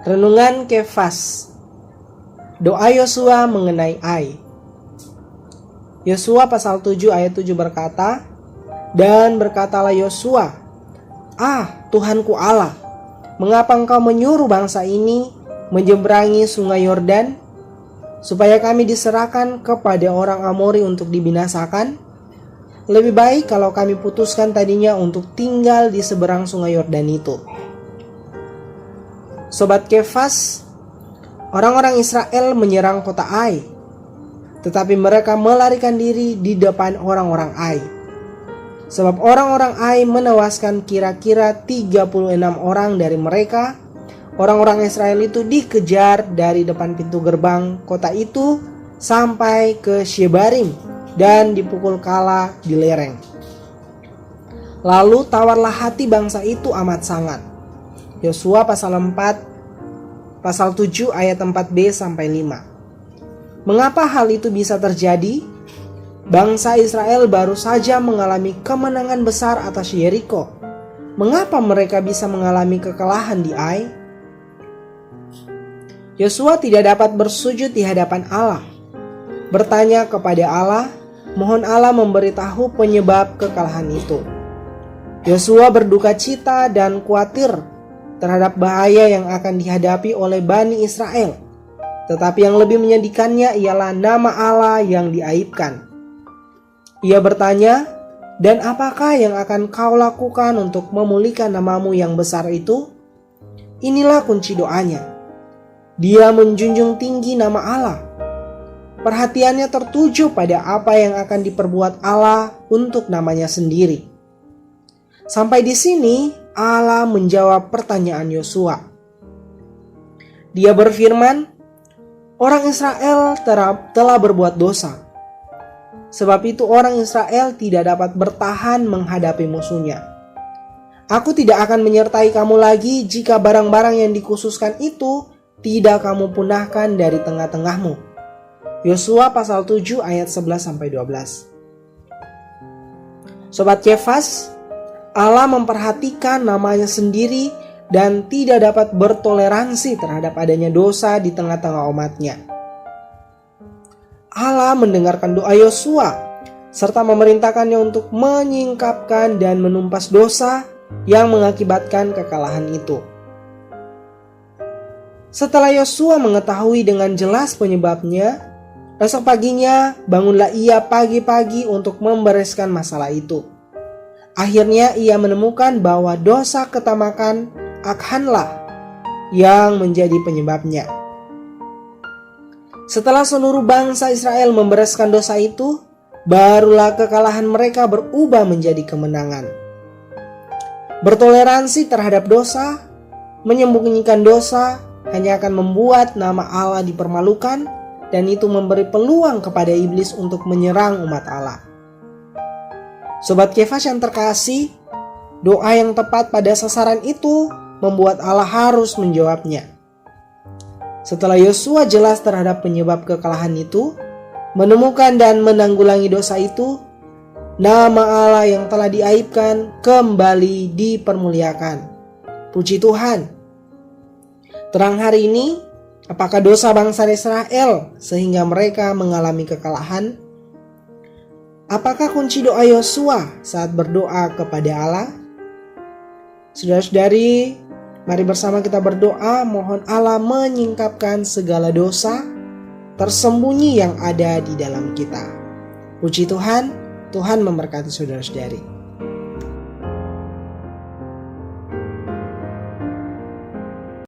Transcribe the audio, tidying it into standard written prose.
Renungan Kefas. Doa Yosua mengenai Ai. Yosua pasal 7 ayat 7 berkata, "Dan berkatalah Yosua, Tuhanku Allah, mengapa engkau menyuruh bangsa ini menyeberangi sungai Yordan, supaya kami diserahkan kepada orang Amori untuk dibinasakan? Lebih baik kalau kami putuskan tadinya untuk tinggal di seberang sungai Yordan itu." Sobat Kefas, orang-orang Israel menyerang kota Ai, tetapi mereka melarikan diri di depan orang-orang Ai. Sebab orang-orang Ai menewaskan kira-kira 36 orang dari mereka. Orang-orang Israel itu dikejar dari depan pintu gerbang kota itu sampai ke Shebarim dan dipukul kala di lereng. Lalu tawarlah hati bangsa itu amat sangat. Yosua pasal 7 ayat 4b sampai 5. Mengapa hal itu bisa terjadi? Bangsa Israel baru saja mengalami kemenangan besar atas Yeriko. Mengapa mereka bisa mengalami kekalahan di Ai? Yosua tidak dapat bersujud di hadapan Allah. Bertanya kepada Allah, mohon Allah memberitahu penyebab kekalahan itu. Yosua berduka cita dan khawatir terhadap bahaya yang akan dihadapi oleh Bani Israel. Tetapi yang lebih menyedihkannya ialah nama Allah yang diaibkan. Ia bertanya, "Dan apakah yang akan kau lakukan untuk memulihkan namamu yang besar itu?" Inilah kunci doanya. Dia menjunjung tinggi nama Allah. Perhatiannya tertuju pada apa yang akan diperbuat Allah untuk namanya sendiri. Sampai di sini Allah menjawab pertanyaan Yosua. Dia berfirman, "Orang Israel telah berbuat dosa. Sebab itu orang Israel tidak dapat bertahan menghadapi musuhnya. Aku tidak akan menyertai kamu lagi jika barang-barang yang dikhususkan itu tidak kamu punahkan dari tengah-tengahmu." Yosua pasal 7 ayat 11-12. Sobat Kefas, Allah memperhatikan namanya sendiri dan tidak dapat bertoleransi terhadap adanya dosa di tengah-tengah umatnya. Allah mendengarkan doa Yosua serta memerintahkannya untuk menyingkapkan dan menumpas dosa yang mengakibatkan kekalahan itu. Setelah Yosua mengetahui dengan jelas penyebabnya, esok paginya bangunlah ia pagi-pagi untuk membereskan masalah itu. Akhirnya ia menemukan bahwa dosa ketamakan Akhanlah yang menjadi penyebabnya. Setelah seluruh bangsa Israel membereskan dosa itu, barulah kekalahan mereka berubah menjadi kemenangan. Bertoleransi terhadap dosa, menyembunyikan dosa, hanya akan membuat nama Allah dipermalukan, dan itu memberi peluang kepada iblis untuk menyerang umat Allah. Sobat Kefas yang terkasih, doa yang tepat pada sasaran itu membuat Allah harus menjawabnya. Setelah Yosua jelas terhadap penyebab kekalahan itu, menemukan dan menanggulangi dosa itu, nama Allah yang telah diaibkan kembali dipermuliakan. Puji Tuhan. Terang hari ini, apakah dosa bangsa Israel sehingga mereka mengalami kekalahan? Apakah kunci doa Yosua saat berdoa kepada Allah? Saudara-saudari, mari bersama kita berdoa mohon Allah menyingkapkan segala dosa tersembunyi yang ada di dalam kita. Puji Tuhan, Tuhan memberkati saudara-saudari.